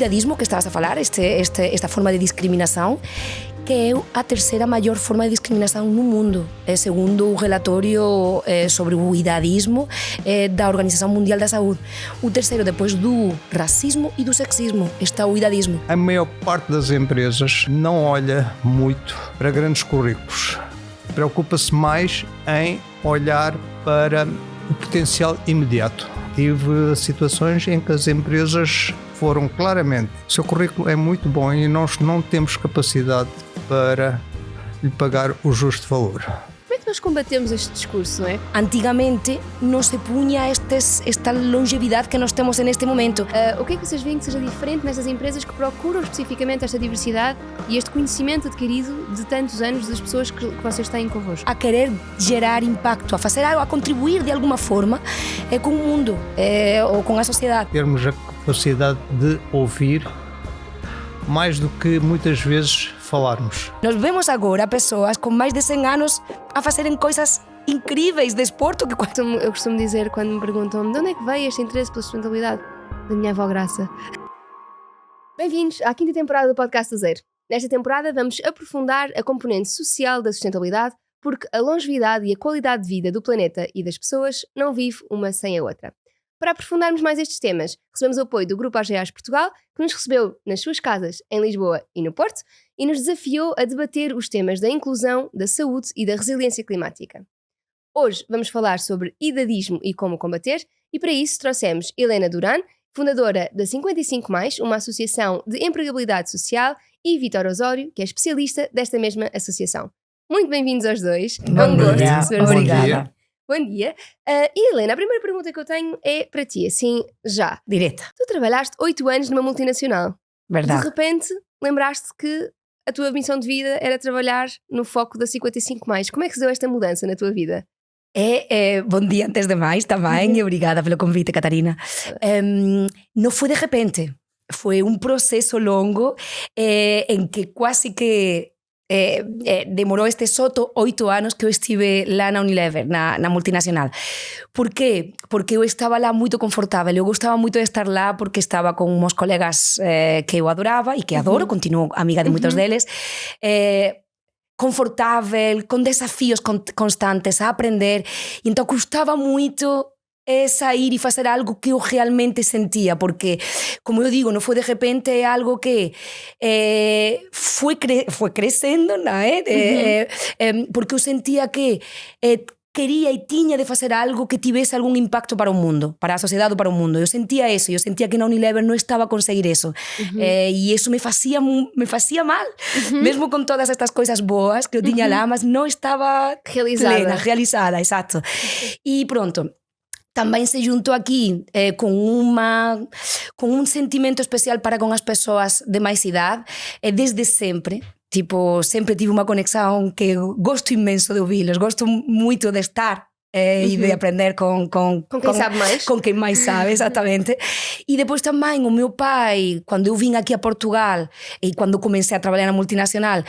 cuidadismo que estavas a falar, esta forma de discriminação, que é a terceira maior forma de discriminação no mundo, segundo o relatório sobre o idadismo da Organização Mundial da Saúde. O terceiro, depois do racismo e do sexismo, está o idadismo. A maior parte das empresas não olha muito para grandes currículos. Preocupa-se mais em olhar para o potencial imediato. Tive situações em que as empresas foram claramente: o seu currículo é muito bom e nós não temos capacidade para lhe pagar o justo valor. Como é que nós combatemos este discurso, não é? Antigamente não se punha esta longevidade que nós temos neste momento. O que é que vocês veem que seja diferente nestas empresas que procuram especificamente esta diversidade e este conhecimento adquirido de tantos anos das pessoas que vocês têm convosco? A querer gerar impacto, a fazer algo, a contribuir de alguma forma com o mundo ou com a sociedade. Termos a capacidade de ouvir mais do que muitas vezes falarmos. Nós vemos agora pessoas com mais de 100 anos a fazerem coisas incríveis, desporto. Eu costumo dizer, quando me perguntam de onde é que veio este interesse pela sustentabilidade, da minha avó Graça. Bem-vindos à 5ª temporada do Podcast do Zero. Nesta temporada vamos aprofundar a componente social da sustentabilidade, porque a longevidade e a qualidade de vida do planeta e das pessoas não vive uma sem a outra. Para aprofundarmos mais estes temas, recebemos o apoio do Grupo AGEAS Portugal, que nos recebeu nas suas casas em Lisboa e no Porto e nos desafiou a debater os temas da inclusão, da saúde e da resiliência climática. Hoje vamos falar sobre idadismo e como combater, e para isso trouxemos Helena Duran, fundadora da 55+, uma associação de empregabilidade social, e Vítor Osório, que é especialista desta mesma associação. Muito bem-vindos aos dois. É um gosto receber-vos aqui. Obrigada. Bom dia. E Helena, a primeira pergunta que eu tenho é para ti, assim, já. Direta. Tu trabalhaste 8 anos numa multinacional. Verdade. De repente, lembraste que a tua missão de vida era trabalhar no foco da 55+. Como é que se deu esta mudança na tua vida? Bom dia antes de mais também, e obrigada pelo convite, Catarina. Não foi de repente, foi um processo longo em que quase que demorou só 8 anos que eu estive lá na Unilever, na multinacional. Por quê? Porque eu estava lá muito confortável, eu gostava muito de estar lá porque estava com uns colegas que eu adorava e que adoro, continuo amiga de muitos deles, confortável, com desafios constantes a aprender, e então custava muito sair e fazer algo que eu realmente sentia, porque, como eu digo, não foi de repente, é algo que foi crescendo, não é? Porque eu sentia que queria e tinha de fazer algo que tivesse algum impacto para o mundo, para a sociedade ou para o mundo. Eu sentia isso, eu sentia que na Unilever não estava a conseguir isso. E isso me fazia mal, mesmo com todas estas coisas boas que eu tinha lá, mas não estava realizada, exato. E pronto. Também se juntou aqui com um sentimento especial para com as pessoas de mais idade, desde sempre. Tipo, sempre tive uma conexão que eu gosto imenso de ouvi-los, gosto muito de estar e de aprender com quem sabe mais. Com quem mais sabe, exatamente. E depois também o meu pai, quando eu vim aqui a Portugal e quando comecei a trabalhar na multinacional,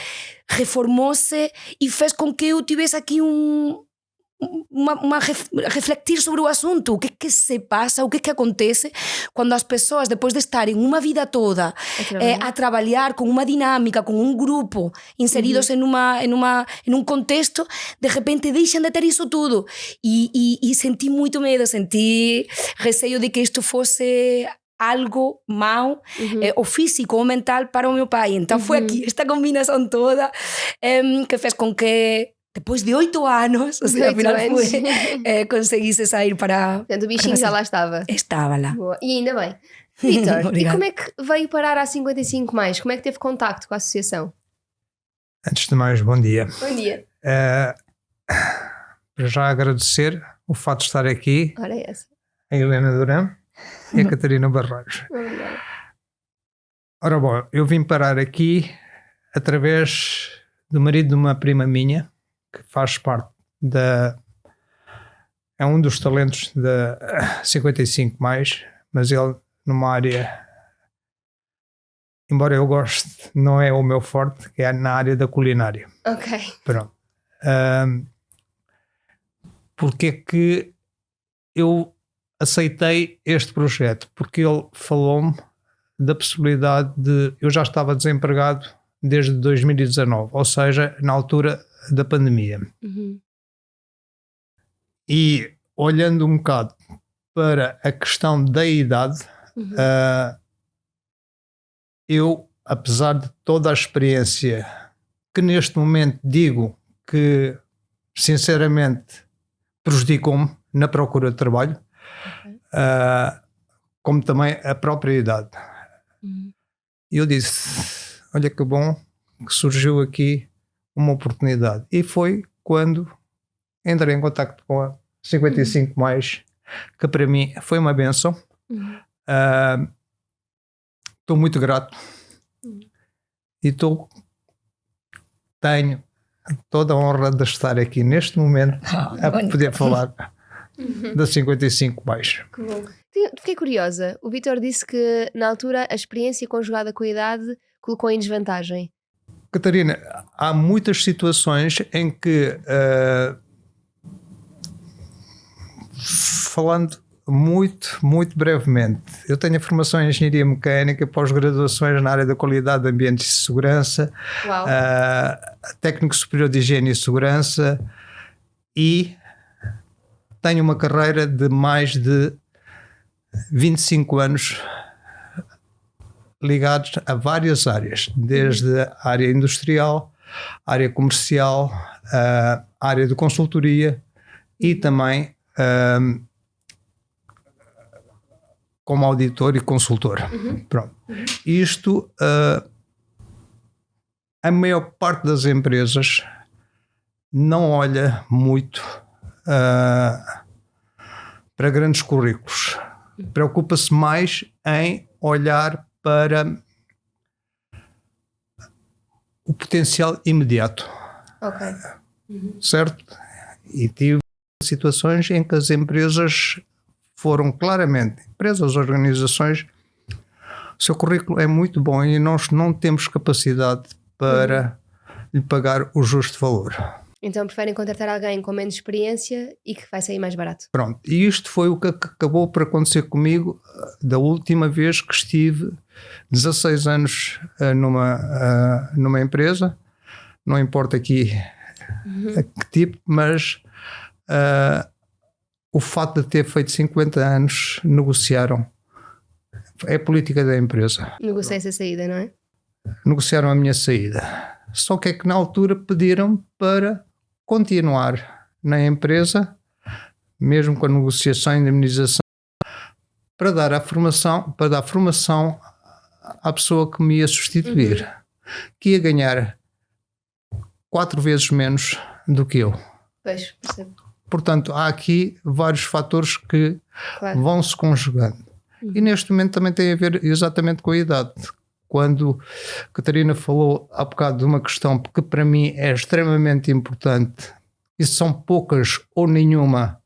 reformou-se e fez com que eu tivesse aqui refletir sobre o assunto, o que se passa, o que acontece quando as pessoas, depois de estarem uma vida toda a trabalhar com uma dinâmica, com um grupo, inseridos em um contexto, de repente deixam de ter isso tudo. E senti muito medo, senti receio de que isto fosse algo mau, ou físico ou mental para o meu pai. Então foi aqui esta combinação toda que fez com que depois de 8 anos, ou seja, afinal conseguisse sair para... Portanto, o bichinho já lá estava. Estava lá. Boa. E ainda bem. Vítor, e como é que veio parar à 55+? Como é que teve contacto com a associação? Antes de mais, bom dia. Bom dia. Para já agradecer o fato de estar aqui. Ora é essa. A Helena Duran e a Catarina Barreiros. Obrigada. Ora bom, eu vim parar aqui através do marido de uma prima minha, que faz parte é um dos talentos da 55+, mas ele numa área, embora eu goste, não é o meu forte, que é na área da culinária. Ok. Pronto. Porque é que eu aceitei este projeto? Porque ele falou-me da possibilidade de... Eu já estava desempregado desde 2019, ou seja, na altura da pandemia. E olhando um bocado para a questão da idade, eu, apesar de toda a experiência que neste momento digo que sinceramente prejudicou-me na procura de trabalho, como também a própria idade. E eu disse, olha que bom que surgiu aqui uma oportunidade. E foi quando entrei em contacto com a 55 mais, que para mim foi uma bênção. Estou muito grato e tenho toda a honra de estar aqui neste momento a poder falar da 55 mais. Que bom. Fiquei curiosa. O Vítor disse que na altura a experiência conjugada com a idade colocou em desvantagem. Catarina, há muitas situações em que, falando muito brevemente, eu tenho a formação em Engenharia Mecânica, pós-graduações na área da qualidade de ambientes e segurança, técnico superior de higiene e segurança, e tenho uma carreira de mais de 25 anos ligados a várias áreas, desde a área industrial, a área comercial, a área de consultoria e também como auditor e consultor. Pronto. Isto, a maior parte das empresas não olha muito para grandes currículos. Preocupa-se mais em olhar para o potencial imediato. Certo? E tive situações em que as empresas foram claramente, empresas, organizações, o seu currículo é muito bom e nós não temos capacidade para lhe pagar o justo valor. Então preferem contratar alguém com menos experiência e que vai sair mais barato. Pronto, e isto foi o que acabou por acontecer comigo da última vez que estive 16 anos numa empresa, não importa aqui a que tipo, mas o fato de ter feito 50 anos, negociaram, é a política da empresa. Negociei essa saída, não é? Negociaram a minha saída. Só que é que na altura pediram para continuar na empresa, mesmo com a negociação e indemnização, para dar formação à pessoa que me ia substituir, que ia ganhar 4 vezes menos do que eu. Pois, percebo. Portanto, há aqui vários fatores que vão se conjugando. E neste momento também tem a ver exatamente com a idade. Quando a Catarina falou há bocado de uma questão que para mim é extremamente importante, e são poucas ou nenhuma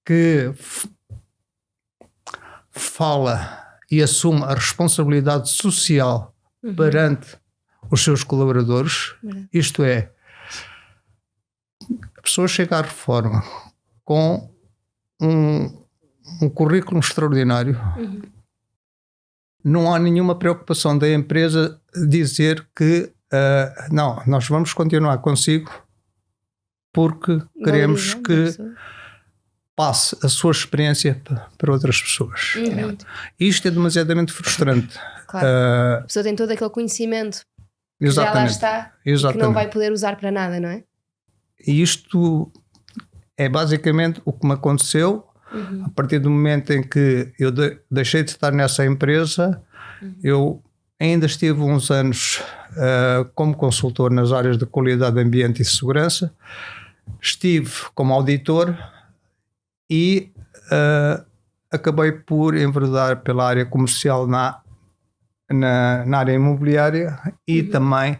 que fala e assume a responsabilidade social perante os seus colaboradores, isto é, a pessoa chega à reforma com um currículo extraordinário, não há nenhuma preocupação da empresa dizer que não, nós vamos continuar consigo porque queremos que passe a sua experiência para outras pessoas. Isto é demasiadamente frustrante. A pessoa tem todo aquele conhecimento que já lá está e que não vai poder usar para nada, não é? E isto é basicamente o que me aconteceu. A partir do momento em que eu deixei de estar nessa empresa, eu ainda estive uns anos como consultor nas áreas de qualidade de ambiente e segurança, estive como auditor e acabei por enveredar pela área comercial na área imobiliária e também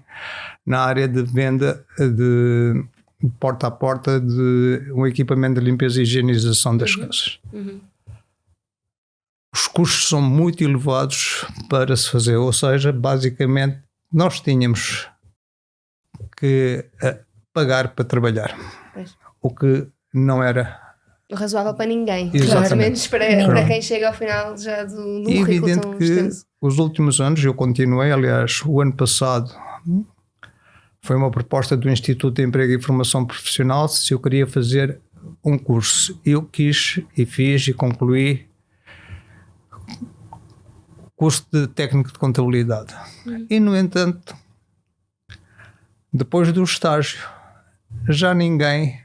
na área de venda de porta a porta de um equipamento de limpeza e higienização das casas. Os custos são muito elevados para se fazer, ou seja, basicamente nós tínhamos que pagar para trabalhar, o que não era razoável para ninguém. Exatamente. Pelo menos para quem chega ao final já do É currículo evidente tão que extenso. os últimos anos eu continuei, aliás, o ano passado foi uma proposta do Instituto de Emprego e Formação Profissional se eu queria fazer um curso. Eu quis e fiz e concluí curso de técnico de contabilidade. E, no entanto, depois do estágio, já ninguém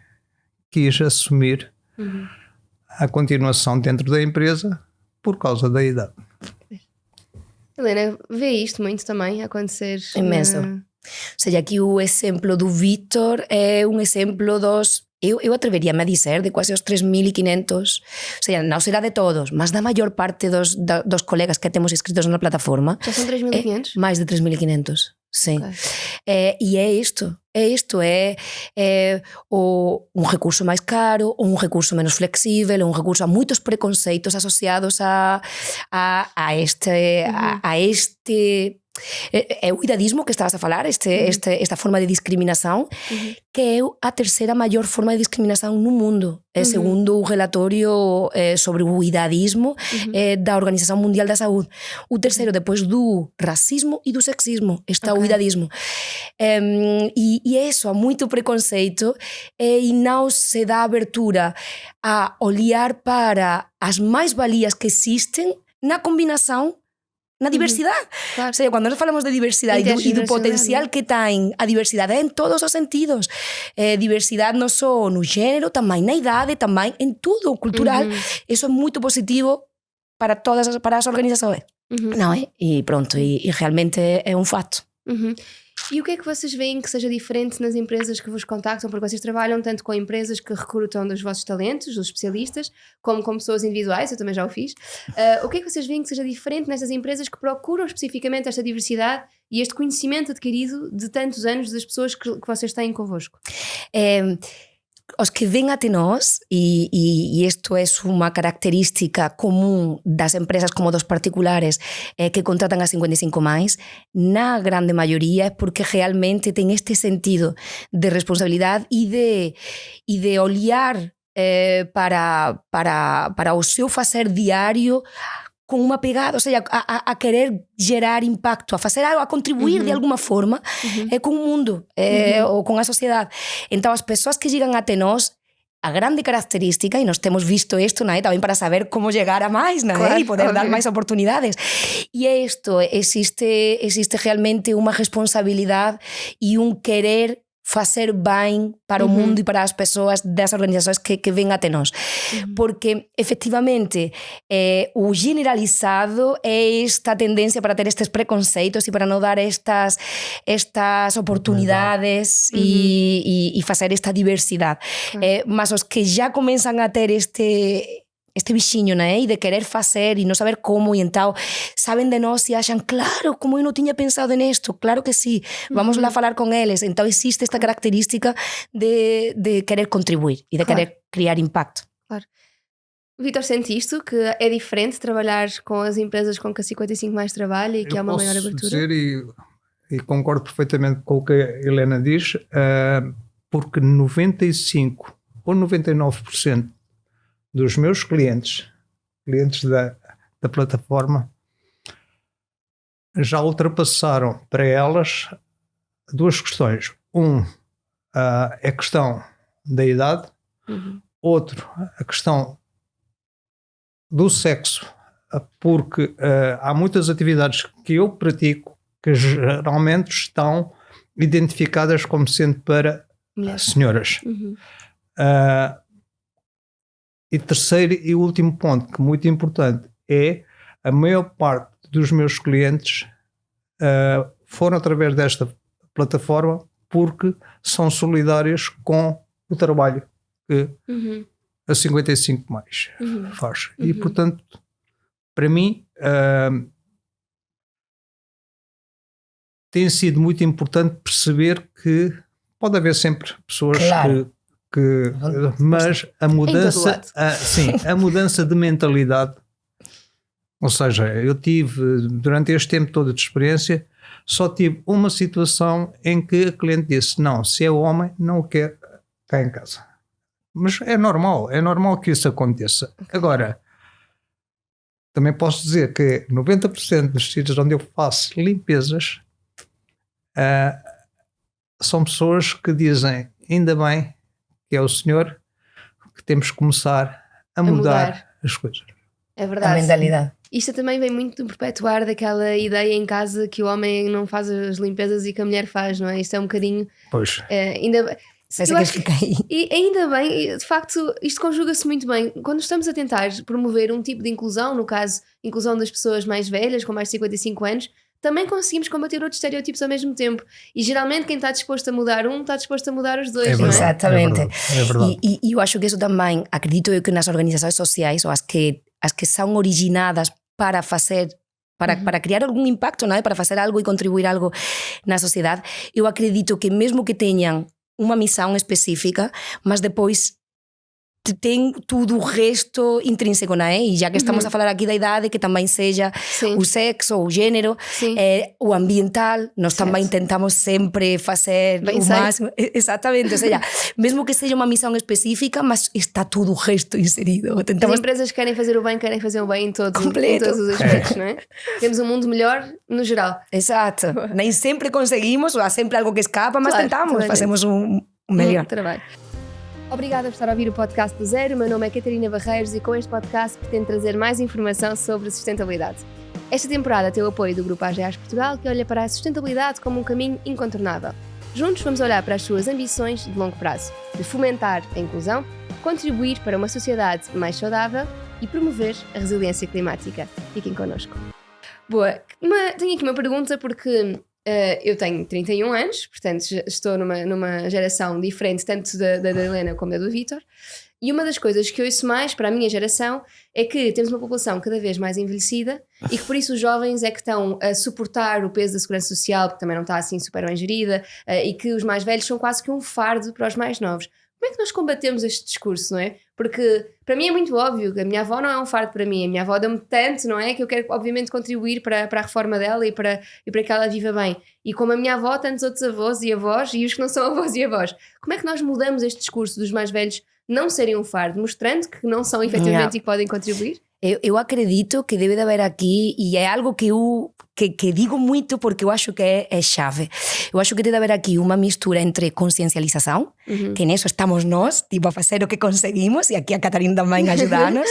quis assumir a continuação dentro da empresa por causa da idade. Helena, vê isto muito também acontecer? Imenso. Ou seja, aqui o exemplo do Víctor é um exemplo dos... Eu atreveria-me a dizer de quase os 3.500, ou seja, não será de todos, mas da maior parte dos colegas que temos inscritos na plataforma. Já são 3.500? Mais de 3.500, sim. Okay. E é isto, um recurso mais caro, ou um recurso menos flexível, ou um recurso a muitos preconceitos associados a este é o idadismo que estavas a falar, esta forma de discriminação, que é a terceira maior forma de discriminação no mundo, segundo o relatório sobre o idadismo da Organização Mundial da Saúde. O terceiro, depois do racismo e do sexismo, está o idadismo. E é isso, há muito preconceito e não se dá abertura a olhar para as mais-valias que existem na combinação, na diversidade. Claro. Ou seja, quando nós falamos de diversidade e do potencial que tem a diversidade em todos os sentidos, diversidade não só no género, também na idade, também em tudo, cultural, isso é muito positivo para todas para as organizações. Não é? E pronto, e realmente é um fato. E o que é que vocês veem que seja diferente nas empresas que vos contactam? Porque vocês trabalham tanto com empresas que recrutam dos vossos talentos, dos especialistas, como com pessoas individuais, eu também já o fiz. O que é que vocês veem que seja diferente nestas empresas que procuram especificamente esta diversidade e este conhecimento adquirido de tantos anos das pessoas que vocês têm convosco? Os que vêm até nós, e isto é uma característica comum das empresas como dos particulares que contratam a 55 máis, na grande maioria é porque realmente tem este sentido de responsabilidade e de olhar para o seu fazer diário com uma pegada, ou seja, a querer gerar impacto, a fazer algo, a contribuir de alguma forma com o mundo ou com a sociedade. Então as pessoas que chegam até nós, a grande característica, e nós temos visto isto, não é? Também para saber como chegar a mais, não é? Claro, e poder dar mais oportunidades. E é isto, existe realmente uma responsabilidade e um querer fazer bem para o mundo e para as pessoas das organizações que vêm até nós. Porque, efetivamente, o generalizado é esta tendência para ter estes preconceitos e para não dar estas oportunidades e fazer esta diversidade. Mas os que já começam a ter este bichinho, né? E de querer fazer e não saber como, e então sabem de nós e acham, claro, como eu não tinha pensado nisto, claro que sim, vamos lá falar com eles. Então existe esta característica de querer contribuir e de querer criar impacto. Claro. Vítor, sentiste que é diferente trabalhar com as empresas com que a 55 mais trabalha e que há uma maior abertura? Dizer, e concordo perfeitamente com o que a Helena diz, porque 95% ou 99% dos meus clientes da plataforma, já ultrapassaram para elas duas questões. É a questão da idade, outro, a questão do sexo, porque há muitas atividades que eu pratico que geralmente estão identificadas como sendo para senhoras. E terceiro e último ponto, que é muito importante, é a maior parte dos meus clientes foram através desta plataforma porque são solidários com o trabalho que a 55 mais faz. E, portanto, para mim, tem sido muito importante perceber que pode haver sempre pessoas mas a mudança, a mudança de mentalidade, ou seja, eu tive durante este tempo todo de experiência, só tive uma situação em que a cliente disse, não, se é homem não o quero cá em casa, Mas é normal que isso aconteça. Agora, também posso dizer que 90% dos sítios onde eu faço limpezas são pessoas que dizem, ainda bem que é o senhor que temos que começar a mudar as coisas. É verdade. A mentalidade. Isto também vem muito do perpetuar daquela ideia em casa que o homem não faz as limpezas e que a mulher faz, não é? Isto é um bocadinho... Pois. Ainda... Pensa que fica aí. E ainda bem, de facto, isto conjuga-se muito bem. Quando estamos a tentar promover um tipo de inclusão, no caso, inclusão das pessoas mais velhas, com mais de 55 anos, também conseguimos combater outros estereótipos ao mesmo tempo. E geralmente quem está disposto a mudar um, está disposto a mudar os dois, É não é? Exatamente. É verdade. E eu acho que isso também, acredito eu que nas organizações sociais, ou as que são originadas para fazer, para criar algum impacto, não é? Para fazer algo e contribuir algo na sociedade, eu acredito que mesmo que tenham uma missão específica, mas depois tem tudo o resto intrínseco, não é? E já que estamos a falar aqui da idade, que também seja Sim. o sexo, o género, Sim. o ambiental, nós Certo. também tentamos sempre fazer Bem o sei. máximo. Exatamente, ou seja, mesmo que seja uma missão específica, mas está tudo o resto inserido. As Tentamos... empresas que querem fazer o bem, querem fazer o bem em todos Completo. os aspectos, não é? Temos um mundo melhor no geral. Exato. Nem sempre conseguimos, há sempre algo que escapa, mas Claro, tentamos, totalmente. fazemos o melhor. Trabalho. Obrigada por estar a ouvir o podcast do Zero. O meu nome é Catarina Barreiros e com este podcast pretendo trazer mais informação sobre sustentabilidade. Esta temporada tem o apoio do Grupo AGEAS Portugal, que olha para a sustentabilidade como um caminho incontornável. Juntos vamos olhar para as suas ambições de longo prazo, de fomentar a inclusão, contribuir para uma sociedade mais saudável e promover a resiliência climática. Fiquem connosco. Boa, tenho aqui uma pergunta porque... eu tenho 31 anos, portanto estou numa geração diferente tanto da Helena como da do Vítor, e uma das coisas que ouço mais para a minha geração é que temos uma população cada vez mais envelhecida e que por isso os jovens é que estão a suportar o peso da segurança social, porque também não está assim super bem gerida, e que os mais velhos são quase que um fardo para os mais novos. Como é que nós combatemos este discurso, não é? Porque para mim é muito óbvio que a minha avó não é um fardo para mim, a minha avó dá-me tanto, não é? Que eu quero obviamente contribuir para a reforma dela e para que ela viva bem. E como a minha avó, tantos outros avós e avós e os que não são avós e avós. Como é que nós mudamos este discurso dos mais velhos não serem um fardo, mostrando que não são efetivamente e que podem contribuir? Eu acredito que deve de haver aqui, e é algo que eu que digo muito porque eu acho que é chave. Eu acho que deve de haver aqui uma mistura entre consciencialização, que nisso estamos nós, tipo, a fazer o que conseguimos, e aqui a Catarina também ajuda-nos,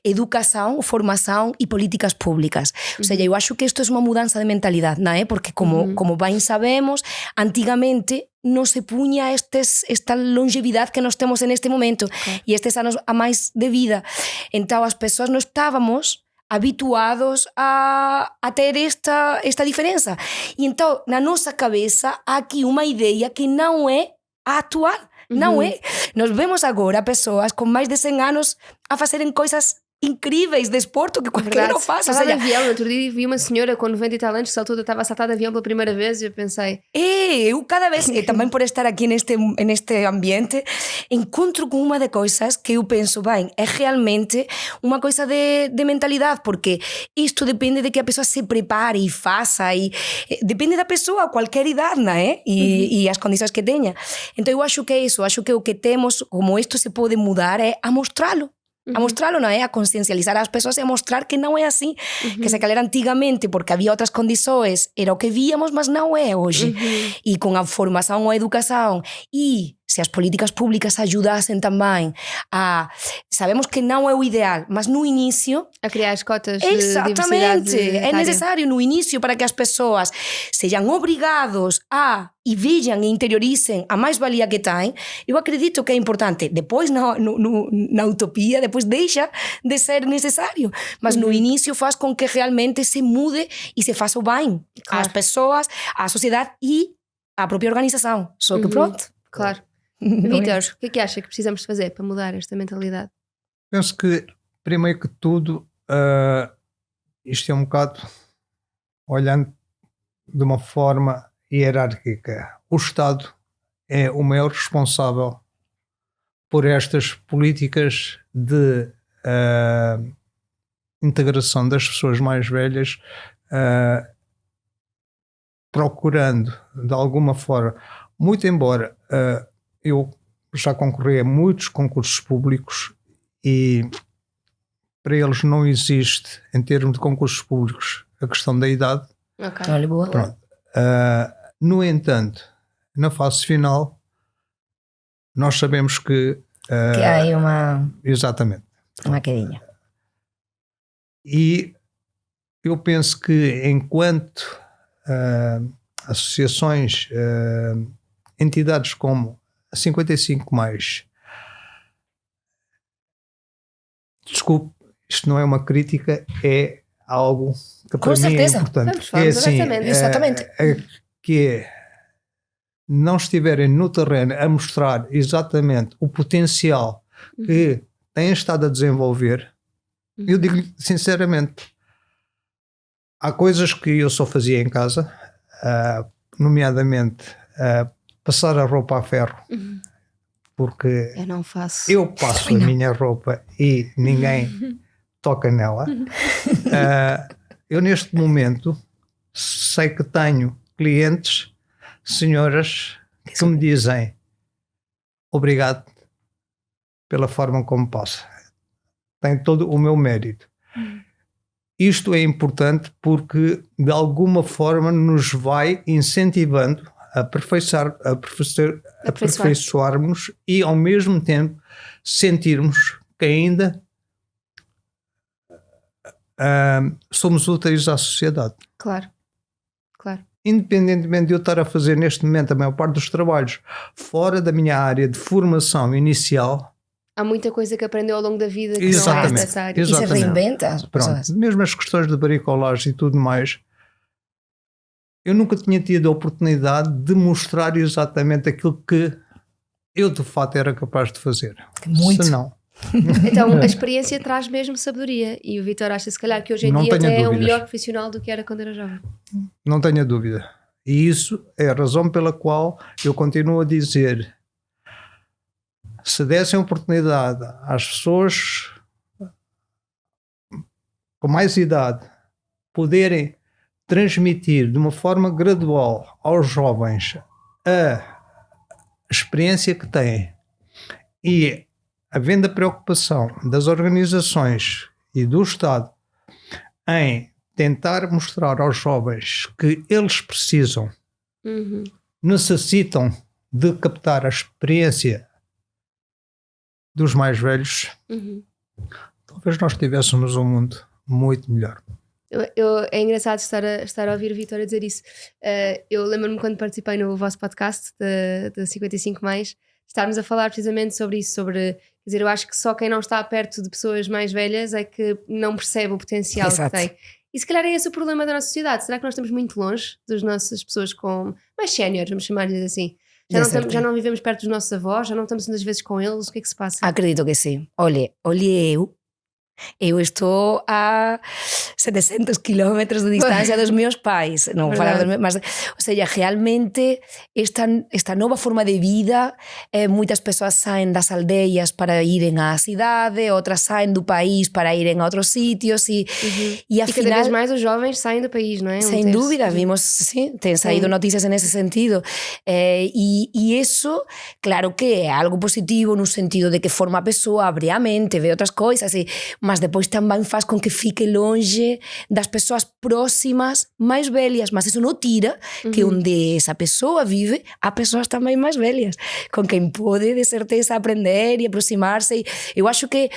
educação, formação e políticas públicas. Ou seja, eu acho que isto é uma mudança de mentalidade, não é? Porque como bem sabemos, antigamente não se punha esta longevidade que nós temos neste momento e estes anos a mais de vida. Então as pessoas não estávamos habituados a ter esta diferença. E então, na nossa cabeça, há aqui uma ideia que não é a atual. Não é. Nós vemos agora pessoas com mais de 100 anos a fazerem coisas incríveis de esporte que qualquer não faz. Estava de avião, outro dia vi uma senhora com 90 e tal anos que estava saltada de avião pela primeira vez e eu pensei... Eu cada vez, também por estar aqui neste ambiente, encontro com uma de coisas que eu penso, bem, é realmente uma coisa de mentalidade, porque isto depende de que a pessoa se prepare e faça, e depende da pessoa, qualquer idade, não é? E as condições que tenha. Então eu acho que é isso, acho que o que temos, como isto se pode mudar, é a mostrá-lo. A mostrá-lo, não é? A consciencializar as pessoas e a mostrar que não é assim. Que se calhar antigamente, porque havia outras condições, era o que víamos, mas não é hoje. E com a formação ou a educação, e se as políticas públicas ajudassem também a... Sabemos que não é o ideal, mas no início... A criar as cotas exatamente, de diversidade é necessário no início para que as pessoas sejam obrigados e vejam e interiorizem a mais-valia que têm. Eu acredito que é importante. Depois, na utopia, depois deixa de ser necessário. Mas no início faz com que realmente se mude e se faça o bem às pessoas, à sociedade e à própria organização. Só que pronto. Claro. Vítor, o que é que acha que precisamos de fazer para mudar esta mentalidade? Penso que, primeiro que tudo, isto é um bocado olhando de uma forma hierárquica. O Estado é o maior responsável por estas políticas de integração das pessoas mais velhas, procurando, de alguma forma, muito embora eu já concorri a muitos concursos públicos e para eles não existe, em termos de concursos públicos, a questão da idade. Ok. Olha, boa. Pronto. No entanto, na fase final, nós sabemos que... Que há aí uma Exatamente. quedinha. E eu penso que enquanto associações, entidades como a 55+, desculpe, isto não é uma crítica, é algo que para mim é importante. Vamos falar abertamente. Exatamente. Que é não estiverem no terreno a mostrar exatamente o potencial que têm estado a desenvolver. Eu digo sinceramente, há coisas que eu só fazia em casa, nomeadamente passar a roupa a ferro, porque Eu não faço. eu passo a minha roupa e ninguém toca nela. Eu neste momento sei que tenho clientes, senhoras, que me dizem obrigado pela forma como passa. Tem todo o meu mérito. Isto é importante porque de alguma forma nos vai incentivando a aperfeiçoarmos e ao mesmo tempo sentirmos que ainda somos úteis à sociedade. Claro. Independentemente de eu estar a fazer neste momento a maior parte dos trabalhos fora da minha área de formação inicial, há muita coisa que aprendeu ao longo da vida que exatamente, não é dessa área. E se reinventa. Pronto, mesmo as questões de bricolagem e tudo mais, eu nunca tinha tido a oportunidade de mostrar exatamente aquilo que eu de fato era capaz de fazer. Muito. Se não, Então a experiência traz mesmo sabedoria e o Vítor acha se calhar que hoje em Não dia tenho até é um dúvidas. melhor profissional do que era quando era jovem. não tenha dúvida. E isso é a razão pela qual eu continuo a dizer: se dessem oportunidade às pessoas com mais idade poderem transmitir de uma forma gradual aos jovens a experiência que têm e havendo a preocupação das organizações e do Estado em tentar mostrar aos jovens que eles precisam, necessitam de captar a experiência dos mais velhos, talvez nós tivéssemos um mundo muito melhor. É engraçado estar a ouvir o Vítor a dizer isso. Eu lembro-me quando participei no vosso podcast de 55+, estarmos a falar precisamente sobre isso, quer dizer, eu acho que só quem não está perto de pessoas mais velhas é que não percebe o potencial Exato. que tem. E se calhar é esse o problema da nossa sociedade. Será que nós estamos muito longe das nossas pessoas com mais séniores, vamos chamar-lhes assim? Já não vivemos perto dos nossos avós, já não estamos muitas vezes com eles, o que é que se passa? Acredito que sim. Olhe, eu estou a 700 kilómetros de distância dos meus pais, não falar dos meus, mas, ou seja, realmente esta nova forma de vida, muitas pessoas saem das aldeias para irem à cidade, outras saem do país para irem a outros sítios e afinal, cada vez mais os jovens saem do país, não é? Sem dúvida, vimos, sim, tem saído noticias en ese sentido e isso, claro que é algo positivo no sentido de que forma a pessoa, abre a mente, ve outras coisas mas depois também faz com que fique longe das pessoas próximas mais velhas, mas isso não tira que onde essa pessoa vive há pessoas também mais velhas com quem pode de certeza aprender e aproximar-se. Eu acho que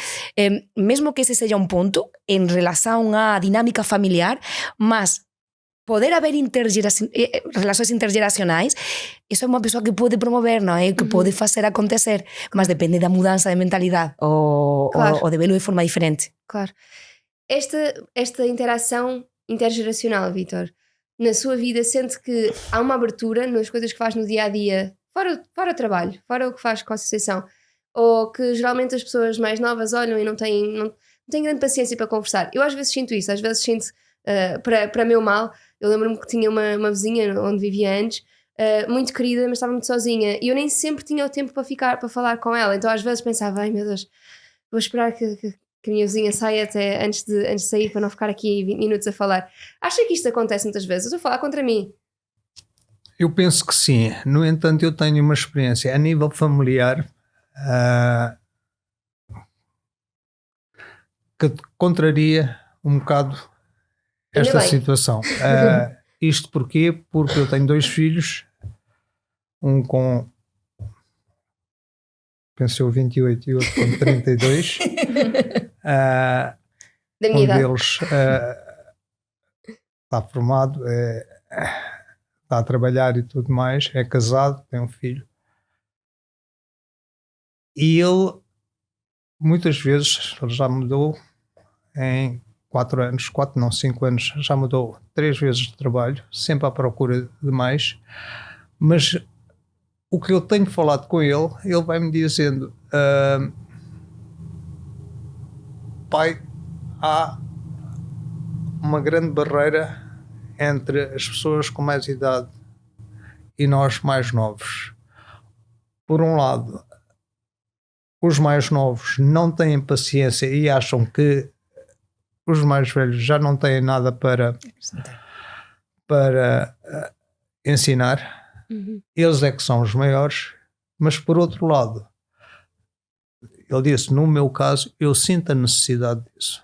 mesmo que esse seja um ponto em relação à dinâmica familiar, mas poder haver relações intergeracionais, isso é uma pessoa que pode promover, não é? Que pode fazer acontecer, mas depende da mudança de mentalidade ou de vê-lo de forma diferente. Claro. Esta interação intergeracional, Vítor, na sua vida, sente que há uma abertura nas coisas que faz no dia-a-dia, fora o trabalho, fora o que faz com a associação, ou que geralmente as pessoas mais novas olham e não têm grande paciência para conversar? Eu às vezes sinto isso, às vezes sinto para meu mal. Eu lembro-me que tinha uma vizinha onde vivia antes, muito querida, mas estava muito sozinha e eu nem sempre tinha o tempo para falar com ela, então às vezes pensava, ai meu Deus, vou esperar que a minha vizinha saia até antes de sair para não ficar aqui 20 minutos a falar. Acha que isto acontece muitas vezes? Eu estou a falar contra mim. Eu penso que sim. No entanto, eu tenho uma experiência a nível familiar que contraria um bocado esta situação. Isto porquê? Porque eu tenho 2 filhos, um com, pensou 28 e outro com 32. Da minha Um idade. deles está formado, está a trabalhar e tudo mais, é casado, tem um filho. E ele, muitas vezes, ele já mudou em 4 anos, 4 não, 5 anos, já mudou 3 vezes de trabalho, sempre à procura de mais. Mas o que eu tenho falado com ele vai-me dizendo: pai, há uma grande barreira entre as pessoas com mais idade e nós mais novos. Por um lado, os mais novos não têm paciência e acham que os mais velhos já não têm nada para ensinar. Eles é que são os maiores. Mas por outro lado, ele disse, no meu caso, eu sinto a necessidade disso.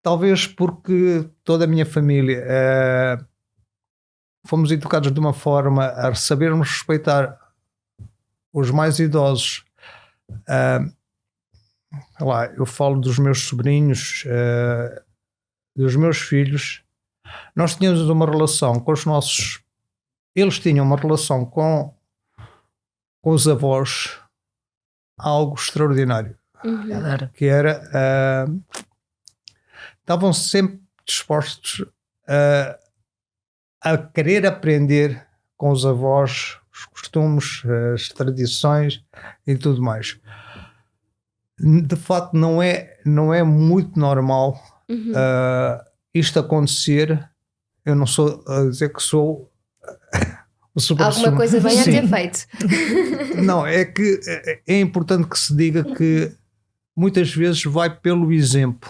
Talvez porque toda a minha família fomos educados de uma forma a sabermos respeitar os mais idosos. Eu falo dos meus sobrinhos, dos meus filhos. Nós tínhamos uma relação com os nossos... Eles tinham uma relação com os avós, algo extraordinário. Que era... estavam sempre dispostos a querer aprender com os avós, os costumes, as tradições e tudo mais. De facto, não é muito normal isto acontecer. Eu não sou a dizer que sou o super-sumo. Alguma coisa bem a ter feito. Não, é que é importante que se diga que muitas vezes vai pelo exemplo.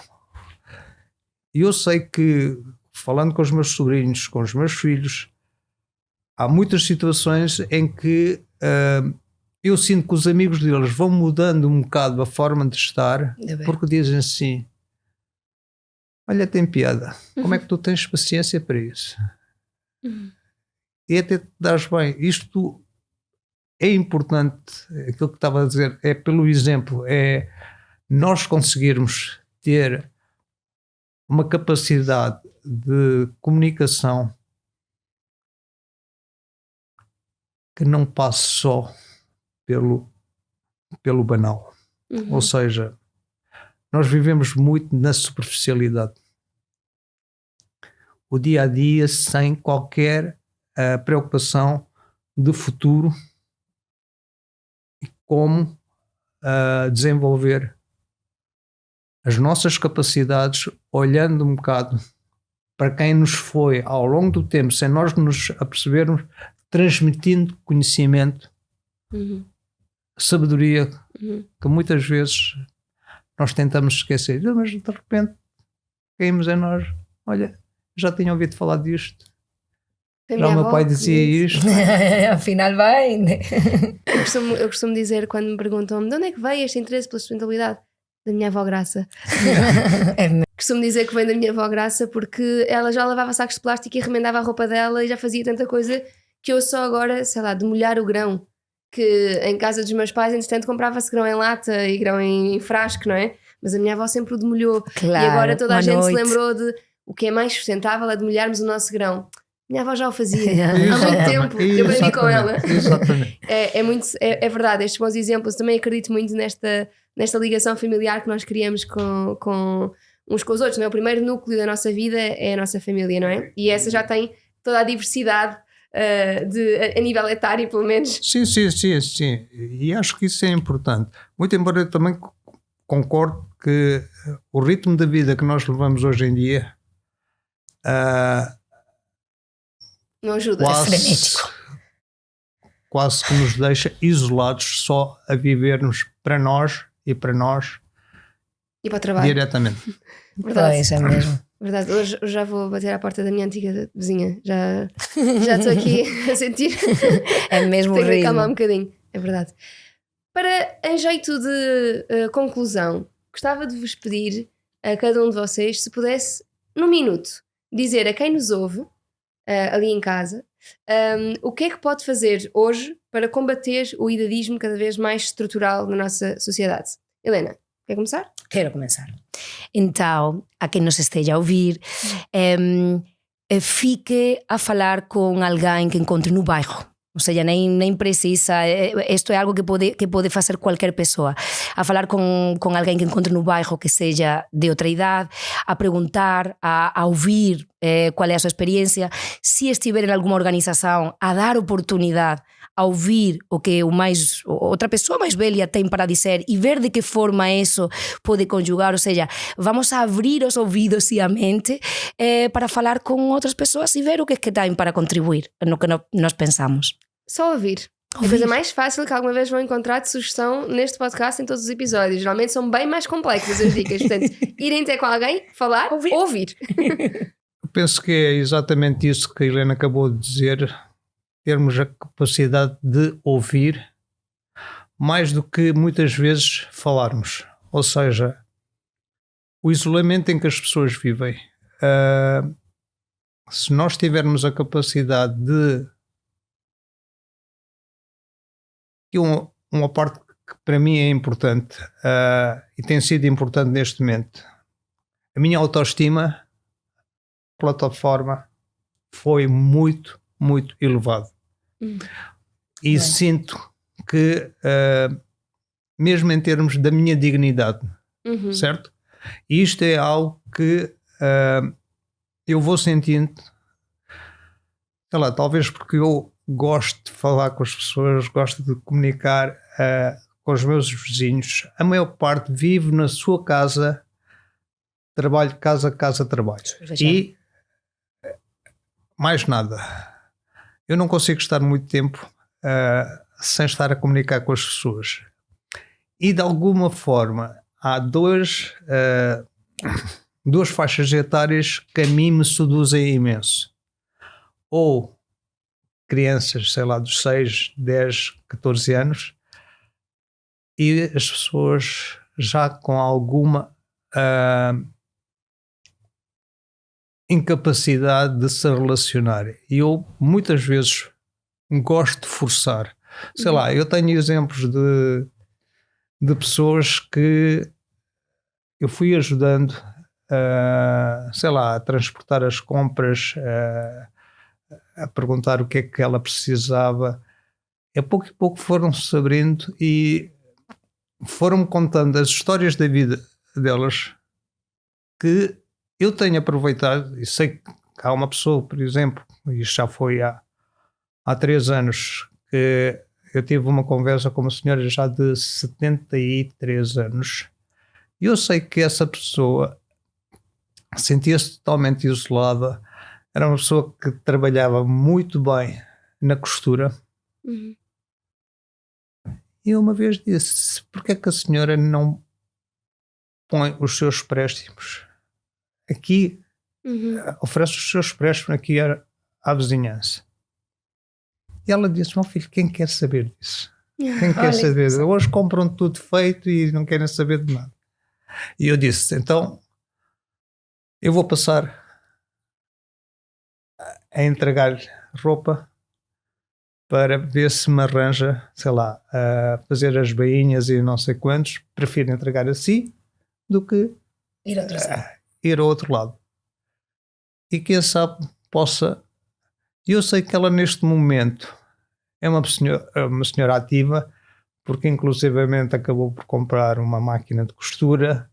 E eu sei que, falando com os meus sobrinhos, com os meus filhos, há muitas situações em que eu sinto que os amigos deles vão mudando um bocado a forma de estar, porque dizem assim: olha, tem piada, como é que tu tens paciência para isso? E até te dás bem. Isto é importante, aquilo que estava a dizer, é pelo exemplo, é nós conseguirmos ter uma capacidade de comunicação que não passe só pelo banal. Ou seja, nós vivemos muito na superficialidade. O dia a dia sem qualquer preocupação de futuro e como desenvolver as nossas capacidades, olhando um bocado para quem nos foi ao longo do tempo, sem nós nos apercebermos, transmitindo conhecimento, sabedoria, que muitas vezes nós tentamos esquecer, mas de repente caímos em nós: olha, já tinha ouvido falar disto, já o meu pai dizia isto. Afinal vai. Eu costumo dizer, quando me perguntam de onde é que veio este interesse pela sustentabilidade, da minha avó Graça. Costumo dizer que vem da minha avó Graça porque ela já lavava sacos de plástico e remendava a roupa dela e já fazia tanta coisa que eu só agora, sei lá, de molhar o grão, que em casa dos meus pais, entretanto, comprava-se grão em lata e grão em frasco, não é? Mas a minha avó sempre o demolhou. Claro, e agora toda a gente noite. se lembrou de o que é mais sustentável é demolharmos o nosso grão. Minha avó já o fazia há muito tempo. Eu aprendi com ela. Exatamente. É verdade, estes bons exemplos. Também acredito muito nesta ligação familiar que nós criamos com uns com os outros, não é? O primeiro núcleo da nossa vida é a nossa família, não é? E essa já tem toda a diversidade a nível etário, pelo menos. Sim. E acho que isso é importante. Muito embora eu também concordo que o ritmo da vida que nós levamos hoje em dia não ajuda. Quase que nos deixa isolados só a vivermos para nós e para o trabalho diretamente. Verdade. Pois, é mesmo. Verdade, hoje já vou bater à porta da minha antiga vizinha. Já estou aqui a sentir. É mesmo Tenho que ritmo. acalmar um bocadinho. É verdade. Para, em jeito de conclusão, gostava de vos pedir a cada um de vocês, se pudesse, num minuto, dizer a quem nos ouve, ali em casa, o que é que pode fazer hoje para combater o idadismo cada vez mais estrutural na nossa sociedade. Helena, quer começar? Quero começar. Então, a quem nos esteja a ouvir, fique a falar com alguém que encontre no bairro. Ou seja, nem precisa, isto é algo que pode fazer qualquer pessoa. A falar com alguém que encontre no bairro que seja de outra idade, a perguntar, a ouvir qual é a sua experiência. Se estiver em alguma organização, a dar oportunidade a ouvir o que outra pessoa mais velha tem para dizer e ver de que forma isso pode conjugar. Ou seja, vamos a abrir os ouvidos e a mente para falar com outras pessoas e ver o que é que têm para contribuir no que nós pensamos. Só ouvir. A coisa mais fácil que alguma vez vão encontrar de sugestão neste podcast em todos os episódios. Geralmente são bem mais complexas as dicas. Portanto, irem ter com alguém, falar, ouvir. Eu penso que é exatamente isso que a Helena acabou de dizer. Termos a capacidade de ouvir mais do que muitas vezes falarmos. Ou seja, o isolamento em que as pessoas vivem. Se nós tivermos a capacidade de... E uma parte que para mim é importante e tem sido importante neste momento. A minha autoestima, plataforma, foi muito elevado. E sinto que mesmo em termos da minha dignidade, certo? E isto é algo que eu vou sentindo, sei lá, talvez porque eu gosto de falar com as pessoas, gosto de comunicar com os meus vizinhos. A maior parte vive na sua casa, trabalho, casa, trabalho. E mais nada. Eu não consigo estar muito tempo sem estar a comunicar com as pessoas. E de alguma forma há duas faixas etárias que a mim me seduzem imenso. Ou crianças, sei lá, dos 6, 10, 14 anos e as pessoas já com alguma incapacidade de se relacionar. E eu muitas vezes gosto de forçar. Sei lá, eu tenho exemplos de pessoas que eu fui ajudando sei lá, a transportar as compras, a perguntar o que é que ela precisava. A pouco e pouco foram-se abrindo e foram-me contando as histórias da vida delas que eu tenho aproveitado. E sei que há uma pessoa, por exemplo, e isto já foi há 3 anos, que eu tive uma conversa com uma senhora já de 73 anos. E eu sei que essa pessoa sentia-se totalmente isolada. Era uma pessoa que trabalhava muito bem na costura. E eu uma vez disse: porque é que a senhora não põe os seus préstimos aqui, oferece os seus préstimos aqui à vizinhança? E ela disse: meu filho, quem quer saber disso? Quem quer saber disso? Hoje compram tudo feito e não querem saber de nada. E eu disse: então eu vou passar a entregar roupa para ver se me arranja, sei lá, a fazer as bainhas e não sei quantos. Prefiro entregar assim do que ir ao outro lado. E quem sabe possa... Eu sei que ela neste momento é uma senhora ativa, porque inclusivamente acabou por comprar uma máquina de costura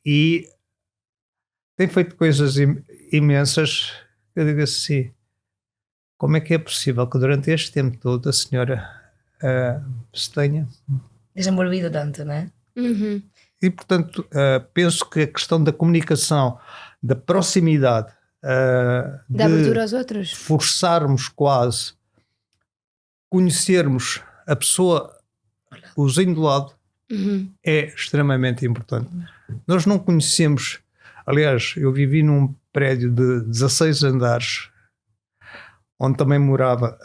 e tem feito coisas imensas. Eu digo assim: como é que é possível que durante este tempo todo a senhora se tenha desenvolvido tanto, não é? E portanto penso que a questão da comunicação, da proximidade, da abertura aos outros, forçarmos quase, conhecermos a pessoa, o vizinho do lado, é extremamente importante. Nós não conhecemos. Aliás, eu vivi num prédio de 16 andares, onde também morava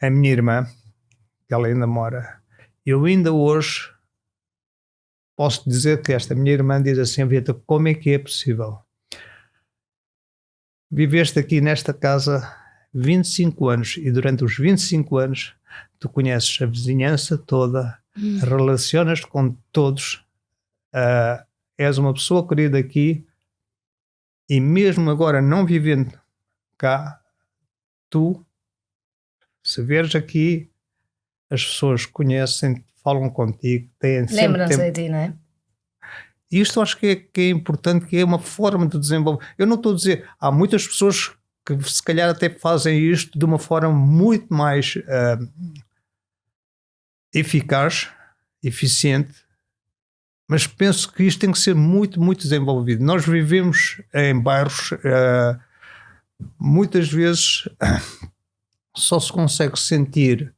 a minha irmã, que ela ainda mora. Eu ainda hoje posso dizer que esta minha irmã diz assim: Vitor, como é que é possível? Viveste aqui nesta casa 25 anos e durante os 25 anos tu conheces a vizinhança toda, relacionas-te com todos, és uma pessoa querida aqui e mesmo agora não vivendo cá, tu, se vês aqui, as pessoas conhecem, falam contigo, têm sempre Lembram-se tempo. de ti, não é? E isto acho que é importante, que é uma forma de desenvolver. Eu não estou a dizer, há muitas pessoas que se calhar até fazem isto de uma forma muito mais eficaz, eficiente, mas penso que isto tem que ser muito, muito desenvolvido. Nós vivemos em bairros, muitas vezes só se consegue sentir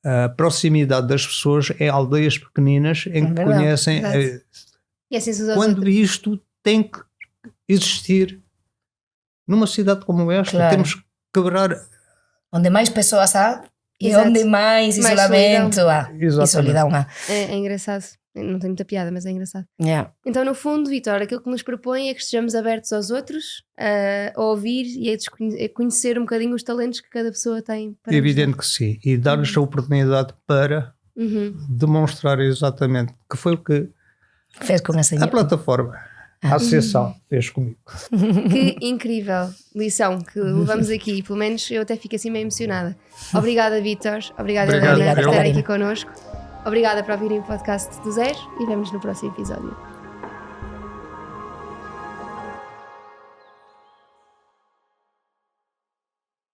a proximidade das pessoas em aldeias pequeninas em que verdade, conhecem. E assim se usa Quando isto tem que existir numa cidade como esta, Claro. temos que quebrar. Onde mais pessoas há e Exato. onde mais Mais isolamento há. E Exatamente. solidão há. É engraçado. Não tem muita piada, mas é engraçado. Yeah. Então, no fundo, Vitor, aquilo que nos propõe é que estejamos abertos aos outros, a ouvir e a conhecer um bocadinho os talentos que cada pessoa tem. Para Evidente que sim. E dar-lhes a oportunidade para demonstrar exatamente que foi o que Fez com essa a plataforma, a associação fez comigo. Que incrível lição que levamos aqui. Pelo menos eu até fico assim meio emocionada. Obrigada, Vitor. Obrigada, Obrigado, Helena, por eu. estar aqui connosco. Obrigada por ouvirem o podcast do Zero e vemos no próximo episódio.